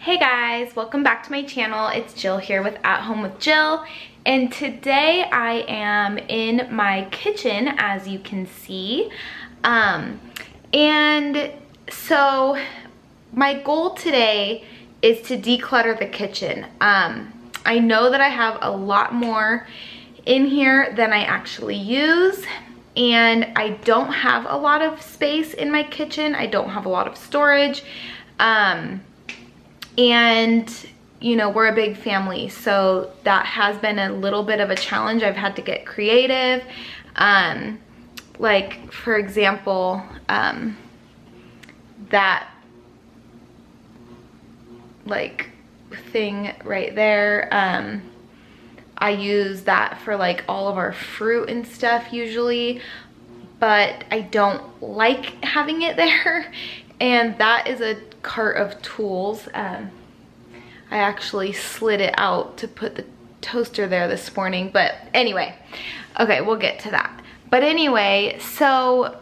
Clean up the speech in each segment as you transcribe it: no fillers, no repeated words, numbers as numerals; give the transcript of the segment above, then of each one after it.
Hey guys, welcome back to my channel. It's Jill here with At Home with Jill, and today I am in my kitchen, as you can see. And so my goal today is to declutter the kitchen. I know that I have a lot more in here than I actually use, and I don't have a lot of space in my kitchen. I don't have a lot of storage. And you know, we're a big family, so that has been a little bit of a challenge. I've had to get creative. Like for example, that like thing right there, I use that for like all of our fruit and stuff usually, but I don't like having it there. And that is a cart of tools. I actually slid it out to put the toaster there this morning, but anyway, okay, we'll get to that. But anyway, so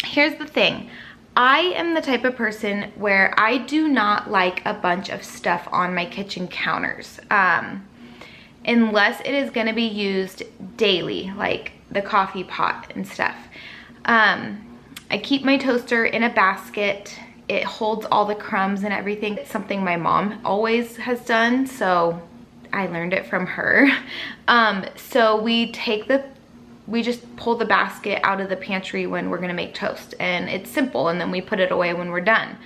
here's the thing. I am the type of person where I do not like a bunch of stuff on my kitchen counters, unless it is going to be used daily, like the coffee pot and stuff. I keep my toaster in a basket. It holds all the crumbs and everything. It's something my mom always has done, so I learned it from her. So we just pull the basket out of the pantry when we're gonna make toast, and it's simple, and then we put it away when we're done.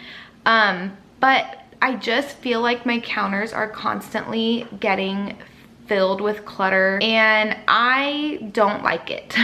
But I just feel like my counters are constantly getting filled with clutter, and I don't like it.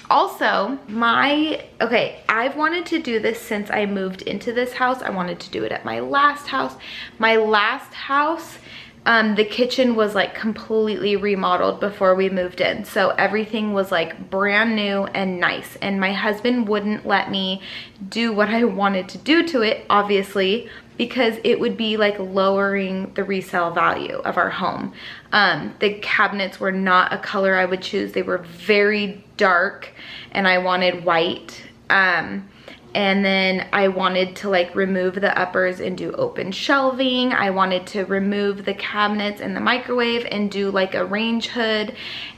Also, I've wanted to do this since I moved into this house. I wanted to do it at my last house. My last house, the kitchen was like completely remodeled before we moved in. So everything was like brand new and nice. And my husband wouldn't let me do what I wanted to do to it, obviously, because it would be like lowering the resale value of our home. The cabinets were not a color I would choose. They were very dark and I wanted white. And then I wanted to like remove the uppers and do open shelving. I wanted to remove the cabinets and the microwave and do like a range hood.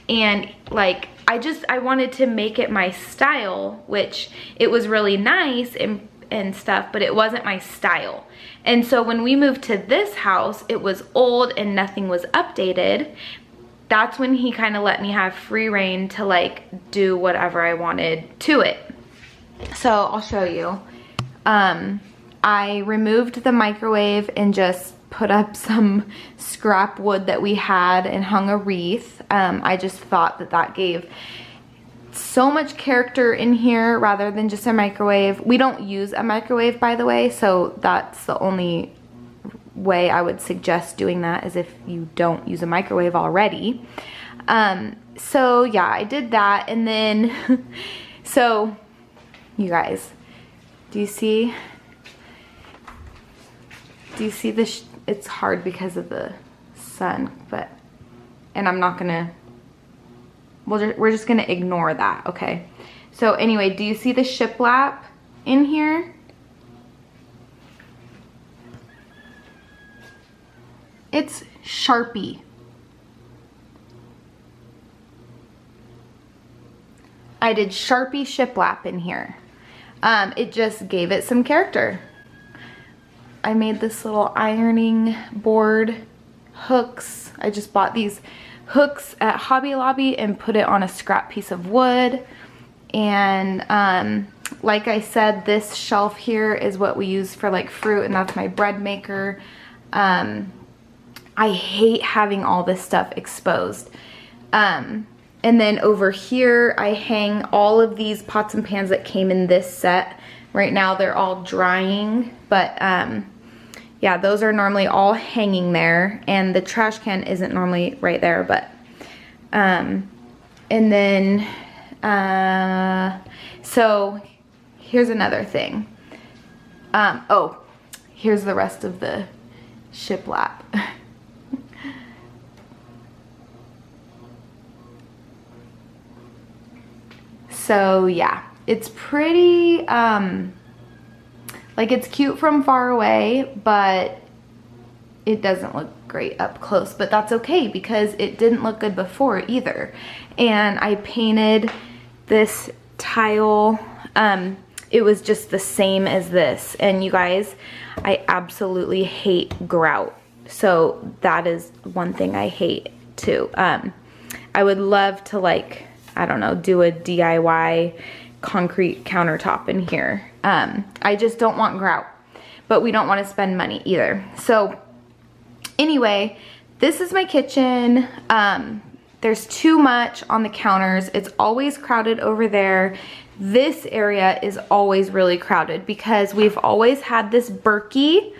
And like, I wanted to make it my style, which it was really nice and stuff, but it wasn't my style. And so when we moved to this house, it was old and nothing was updated. That's when he kind of let me have free reign to like do whatever I wanted to it. So I'll show you. I removed the microwave and just put up some scrap wood that we had and hung a wreath. I just thought that that gave so much character in here rather than just a microwave. We don't use a microwave, by the way, so that's the only way I would suggest doing that, is if you don't use a microwave already. So yeah, I did that, and then so you guys, do you see this? It's hard because of the sun, but, and I'm not gonna, we're just gonna ignore that, okay? So anyway, do you see the shiplap in here? It's Sharpie. I did Sharpie shiplap in here. It just gave it some character. I made this little ironing board hooks. I just bought these hooks at Hobby Lobby and put it on a scrap piece of wood. And like I said, this shelf here is what we use for like fruit, and that's my bread maker. I hate having all this stuff exposed. And then over here, I hang all of these pots and pans that came in this set. Right now, they're all drying, but yeah, those are normally all hanging there, and the trash can isn't normally right there, but, and then, so here's another thing. Oh, here's the rest of the shiplap. So yeah, it's pretty, like it's cute from far away, but it doesn't look great up close, but that's okay because it didn't look good before either. And I painted this tile, it was just the same as this. And you guys, I absolutely hate grout. So that is one thing I hate too. I would love to, like, I don't know, do a DIY concrete countertop in here. I just don't want grout, but we don't want to spend money either. So anyway, this is my kitchen. There's too much on the counters. It's always crowded over there. This area is always really crowded because we've always had this Berkey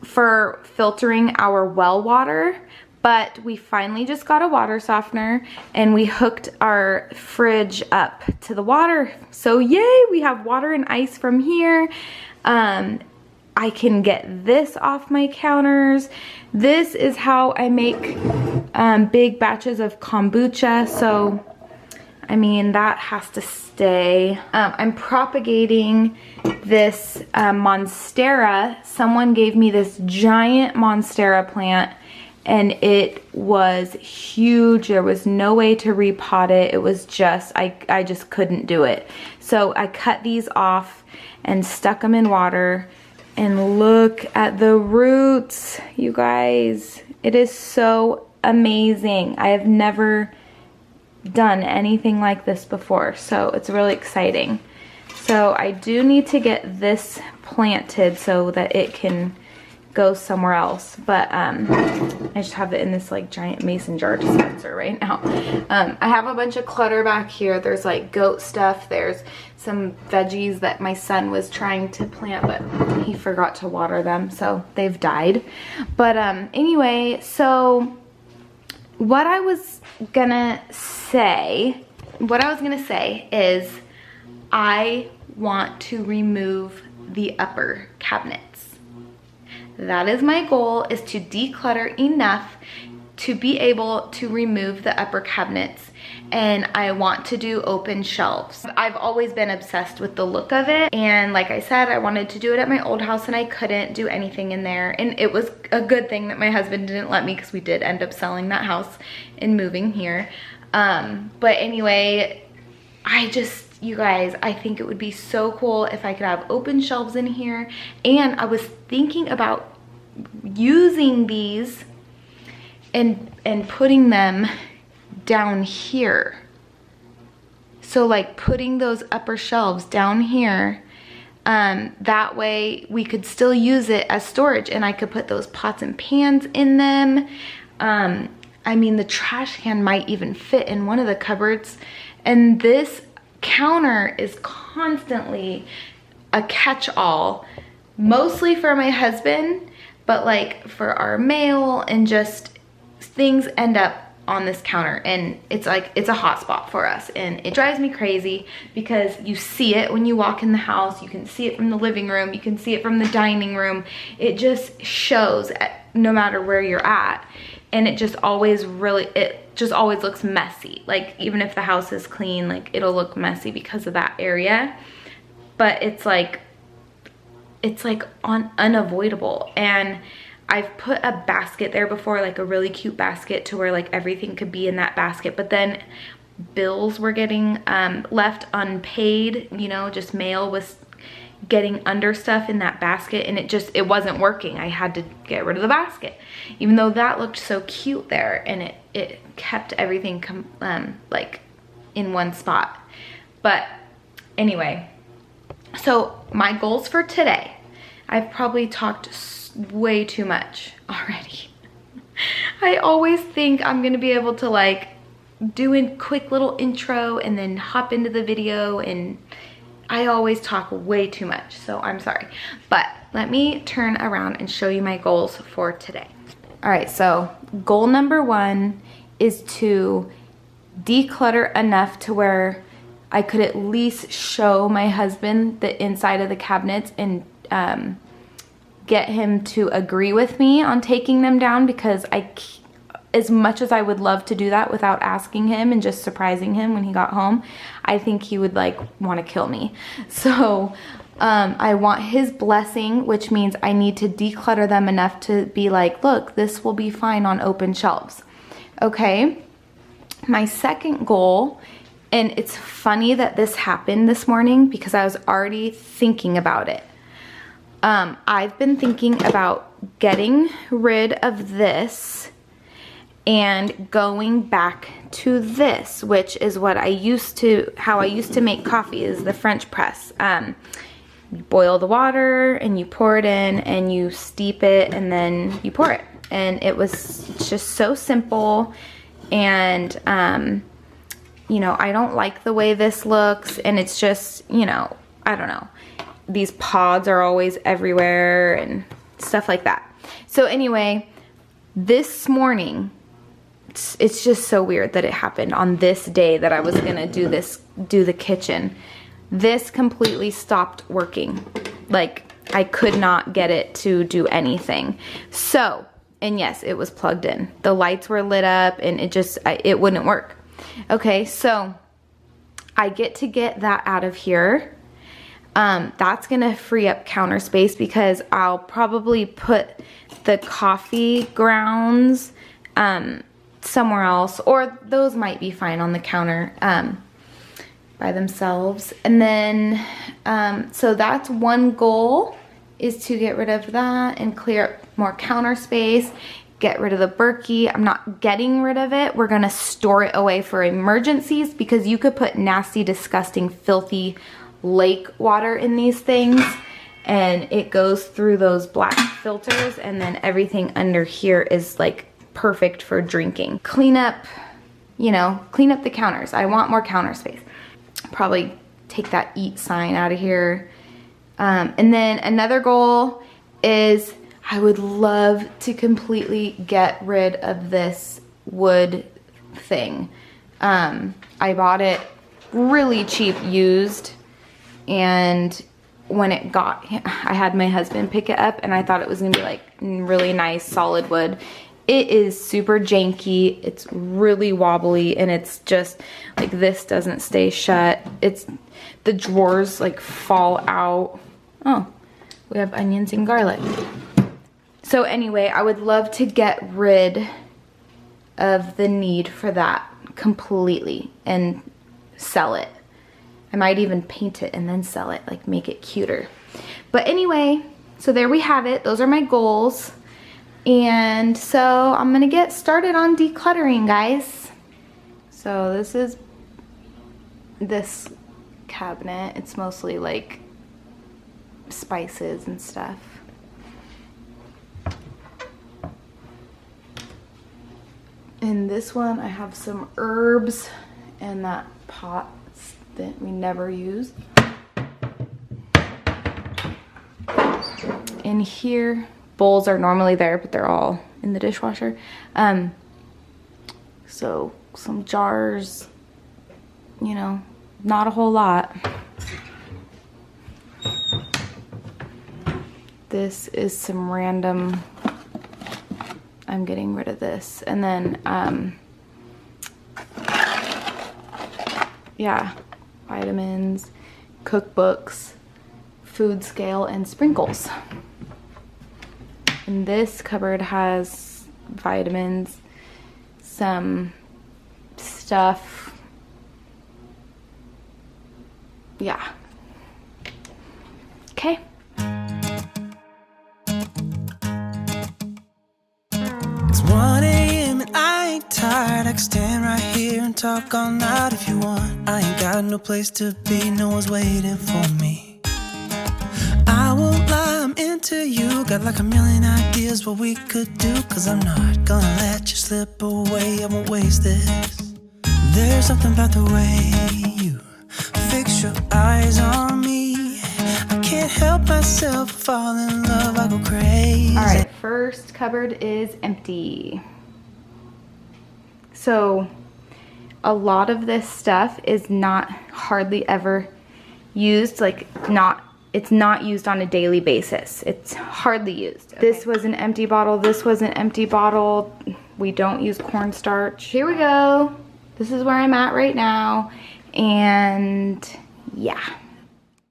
for filtering our well water, but we finally just got a water softener and we hooked our fridge up to the water. So yay, we have water and ice from here. I can get this off my counters. This is how I make big batches of kombucha. So, I mean, that has to stay. I'm propagating this Monstera. Someone gave me this giant Monstera plant and it was huge. There was no way to repot it. It was just, I just couldn't do it. So I cut these off and stuck them in water. And look at the roots, you guys. It is so amazing. I have never done anything like this before, so it's really exciting. So I do need to get this planted so that it can go somewhere else, but I just have it in this like giant mason jar dispenser right now. I have a bunch of clutter back here. There's like goat stuff. There's some veggies that my son was trying to plant, but he forgot to water them, so they've died. But anyway, so what I was gonna say is I want to remove the upper cabinets. That is my goal, is to declutter enough to be able to remove the upper cabinets, and I want to do open shelves. I've always been obsessed with the look of it, and like I said, I wanted to do it at my old house and I couldn't do anything in there, and it was a good thing that my husband didn't let me because we did end up selling that house and moving here. But anyway, you guys, I think it would be so cool if I could have open shelves in here. And I was thinking about using these and putting them down here. So like putting those upper shelves down here, that way we could still use it as storage and I could put those pots and pans in them. I mean, the trash can might even fit in one of the cupboards, and this counter is constantly a catch-all, mostly for my husband, but like for our mail and just things end up on this counter, and it's like, it's a hotspot for us, and it drives me crazy because you see it when you walk in the house, you can see it from the living room, you can see it from the dining room. It just shows no matter where you're at, and it just always looks messy. Like even if the house is clean, like it'll look messy because of that area. But it's like unavoidable. And I've put a basket there before, like a really cute basket to where like everything could be in that basket, but then bills were getting left unpaid, you know, just mail was getting under stuff in that basket, and it wasn't working. I had to get rid of the basket, even though that looked so cute there, and it kept everything like in one spot. But anyway, so my goals for today, I've probably talked way too much already. I always think I'm gonna be able to like do a quick little intro and then hop into the video, and I always talk way too much, so I'm sorry. But let me turn around and show you my goals for today. All right, so goal number 1 is to declutter enough to where I could at least show my husband the inside of the cabinets and get him to agree with me on taking them down, because as much as I would love to do that without asking him and just surprising him when he got home, I think he would like want to kill me. So I want his blessing, which means I need to declutter them enough to be like, look, this will be fine on open shelves. Okay, my second goal, and it's funny that this happened this morning because I was already thinking about it. I've been thinking about getting rid of this and going back to this, which is what how I used to make coffee, is the French press. You boil the water and you pour it in and you steep it and then you pour it. And it was just so simple. And, you know, I don't like the way this looks, and it's just, you know, I don't know. These pods are always everywhere and stuff like that. So anyway, this morning, it's just so weird that it happened on this day that I was gonna do the kitchen. This completely stopped working. Like, I could not get it to do anything. So, and yes, it was plugged in. The lights were lit up and it wouldn't work. Okay, so I get that out of here. That's gonna free up counter space because I'll probably put the coffee grounds somewhere else, or those might be fine on the counter by themselves. And then, so that's one goal, is to get rid of that and clear up more counter space, get rid of the Berkey. I'm not getting rid of it. We're gonna store it away for emergencies, because you could put nasty, disgusting, filthy lake water in these things and it goes through those black filters, and then everything under here is like perfect for drinking. Clean up, you know, clean up the counters. I want more counter space. Probably take that eat sign out of here. And then another goal is I would love to completely get rid of this wood thing. I bought it really cheap used, and when it got, I had my husband pick it up and I thought it was gonna be like really nice solid wood. It is super janky, it's really wobbly, and it's just like, this doesn't stay shut. The drawers like fall out. Oh, we have onions and garlic. So anyway, I would love to get rid of the need for that completely and sell it. I might even paint it and then sell it, like make it cuter. But anyway, so there we have it. Those are my goals. And so I'm gonna get started on decluttering, guys. So this is this cabinet. It's mostly like spices and stuff. In this one, I have some herbs and that pot that we never use. In here, bowls are normally there, but they're all in the dishwasher. So some jars, you know, not a whole lot. This is some random, I'm getting rid of this. And then, yeah, vitamins, cookbooks, food scale, and sprinkles. And this cupboard has vitamins, some stuff, yeah. Okay. It's 1 a.m. and I ain't tired. I can stand right here and talk all night if you want. I ain't got no place to be, no one's waiting for me. I won't lie, I'm into you. Got like a million ideas what we could do. Cause I'm not gonna let you slip away, I won't waste this. There's something about the way you fix your eyes on me. I can't help myself, fall in love, I go crazy. All right, first cupboard is empty. So a lot of this stuff is not hardly ever used, like it's not used on a daily basis. It's hardly used. Okay. This was an empty bottle, this was an empty bottle. We don't use cornstarch. Here we go. This is where I'm at right now. And yeah.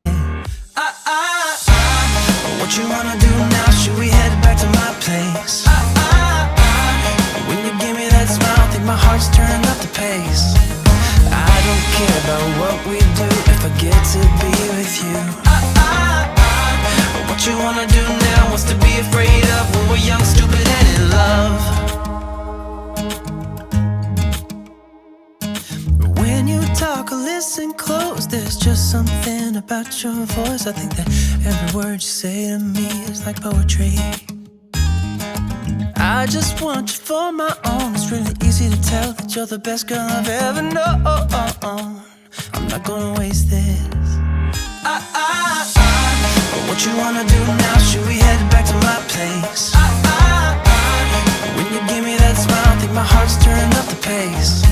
I What you wanna do now? Should we head back to my place? When you give me that smile, think my heart's turned up the pace. I don't care about what we do if I get to be with you. What you wanna do now? What's to be afraid of when we're young, stupid, and in love? When you talk or listen close, there's just something about your voice. I think that every word you say to me is like poetry. I just want you for my own. It's really easy to tell that you're the best girl I've ever known. I'm not gonna waste this. What you wanna do now? Should we head back to my place? When you give me that smile, think my heart's turned up the pace.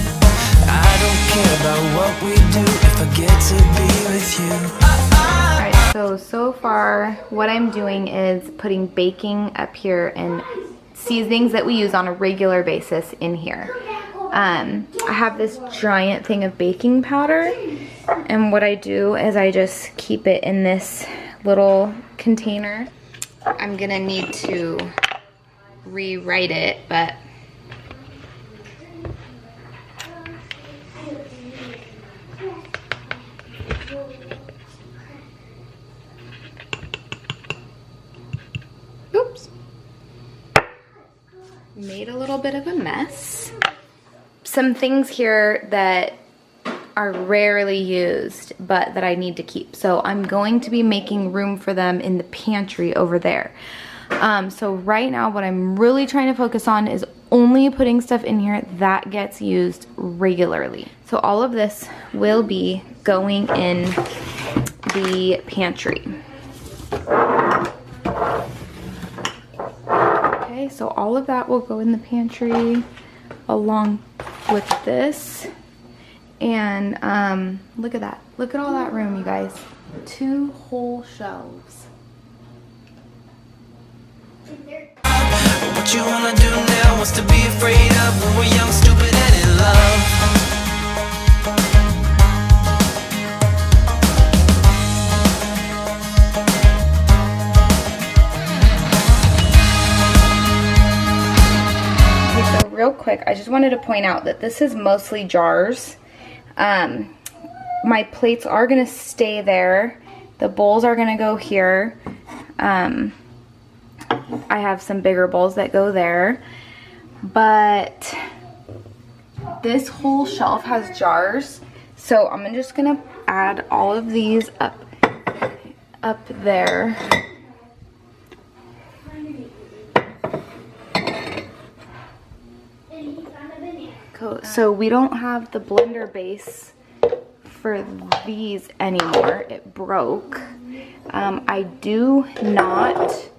I don't care about what we do if I get to be with you. Alright, so far what I'm doing is putting baking up here and seasonings that we use on a regular basis in here. I have this giant thing of baking powder, and what I do is I just keep it in this little container. I'm gonna need to rewrite it, but oops. Made a little bit of a mess. Some things here that are rarely used but that I need to keep. So I'm going to be making room for them in the pantry over there. So right now what I'm really trying to focus on is only putting stuff in here that gets used regularly. So all of this will be going in the pantry. Okay, so all of that will go in the pantry along with this. And look at that. Look at all that room, you guys. 2 whole shelves. What you wanna do now? What's to be afraid of when we're young, stupid, and in love? Okay, so real quick, I just wanted to point out that this is mostly jars. My plates are gonna stay there. The bowls are gonna go here. I have some bigger bowls that go there, but this whole shelf has jars, so I'm just gonna add all of these up there. Cool. So we don't have the blender base for these anymore. It broke. I do not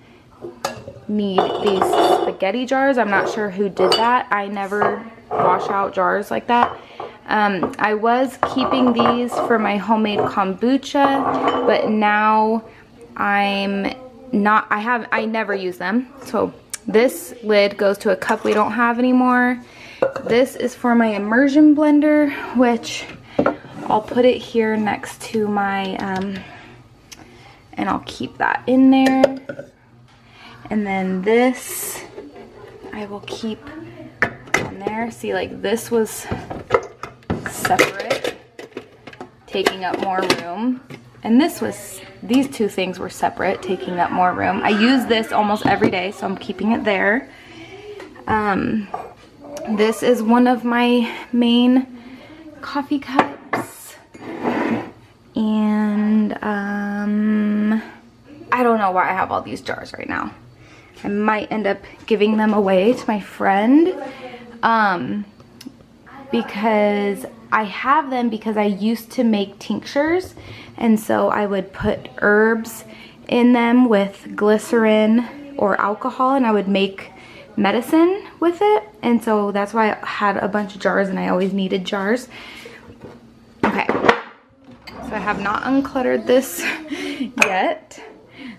need these spaghetti jars. I'm not sure who did that. I never wash out jars like that. I was keeping these for my homemade kombucha, but now I'm not. I never use them. So this lid goes to a cup we don't have anymore. This is for my immersion blender, which I'll put it here next to my, and I'll keep that in there. And then this, I will keep on there. See, like this was separate, taking up more room. And this was, these two things were separate, taking up more room. I use this almost every day, so I'm keeping it there. This is one of my main coffee cups. And I don't know why I have all these jars right now. I might end up giving them away to my friend because I have them because I used to make tinctures, and so I would put herbs in them with glycerin or alcohol, and I would make medicine with it, and so that's why I had a bunch of jars, and I always needed jars. Okay, so I have not uncluttered this yet,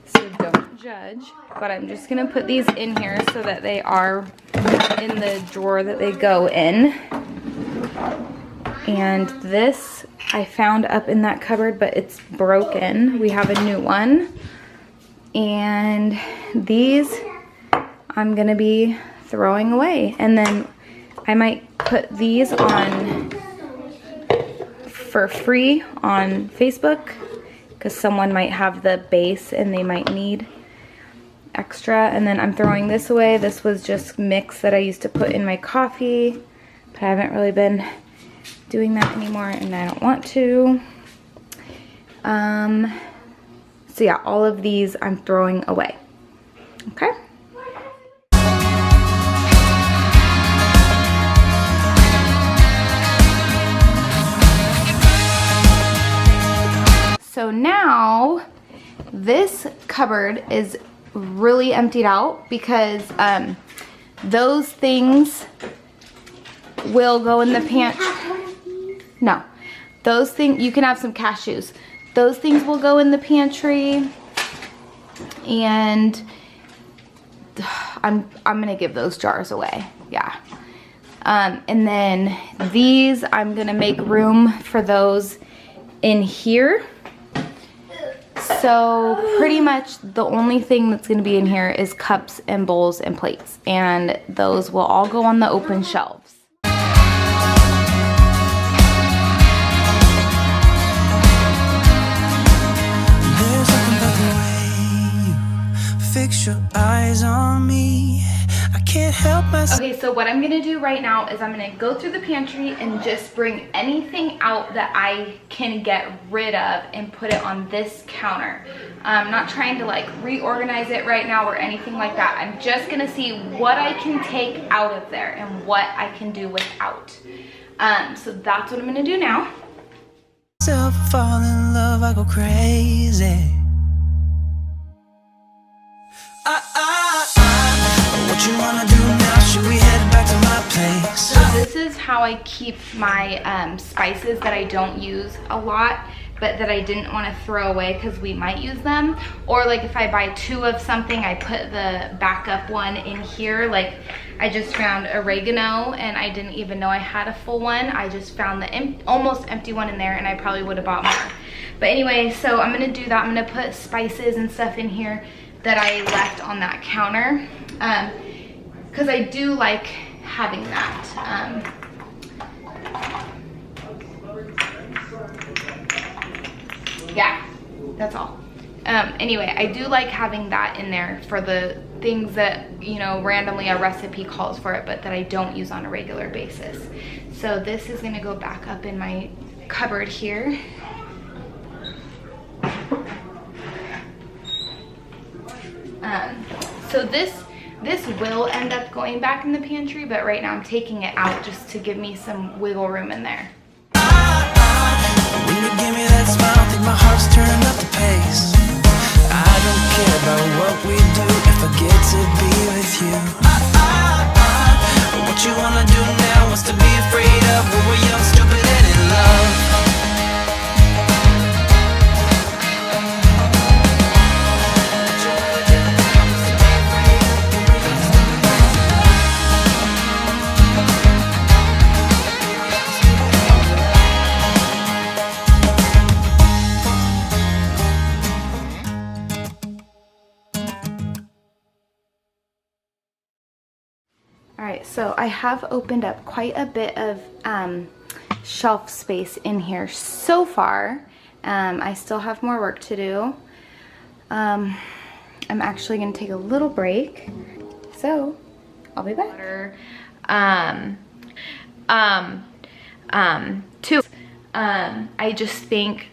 so don't judge, but I'm just gonna put these in here so that they are in the drawer that they go in. And this I found up in that cupboard, but it's broken. We have a new one. And these I'm gonna be throwing away. And then I might put these on for free on Facebook because someone might have the base and they might need extra. And then I'm throwing this away. This was just mix that I used to put in my coffee, but I haven't really been doing that anymore and I don't want to. So yeah, all of these I'm throwing away. Okay. So now this cupboard is really emptied out because those things will go in the pantry. No, those things, you can have some cashews. Those things will go in the pantry, and I'm gonna give those jars away. Yeah. And then these, I'm gonna make room for those in here. So pretty much the only thing that's gonna be in here is cups and bowls and plates, and those will all go on the open shelves. Fix your eyes on me. I can't help myself. Okay, so what I'm gonna do right now is I'm gonna go through the pantry and just bring anything out that I can get rid of and put it on this counter. I'm not trying to like reorganize it right now or anything like that. I'm just gonna see what I can take out of there and what I can do without. So that's what I'm gonna do now. Fall in love, I go crazy. What you wanna do now? Should we head back to my place? So this is how I keep my spices that I don't use a lot, but that I didn't want to throw away because we might use them. Or like if I buy 2 of something, I put the backup one in here. Like I just found oregano and I didn't even know I had a full one. I just found the almost empty one in there, and I probably would have bought more. But anyway, so I'm gonna do that. I'm gonna put spices and stuff in here that I left on that counter, because I do like having that. Yeah, that's all. Anyway, I do like having that in there for the things that, you know, randomly a recipe calls for it, but that I don't use on a regular basis. So this is gonna go back up in my cupboard here. So this will end up going back in the pantry, but right now I'm taking it out just to give me some wiggle room in there. When you give me that smile, I think my heart's turning up the pace. I don't care about what we do if I get to be with you. What you wanna do now? What's to be afraid of when we're young, stupid, and in love? Alright, so I have opened up quite a bit of shelf space in here so far. I still have more work to do. I'm actually going to take a little break, so I'll be back. I just think,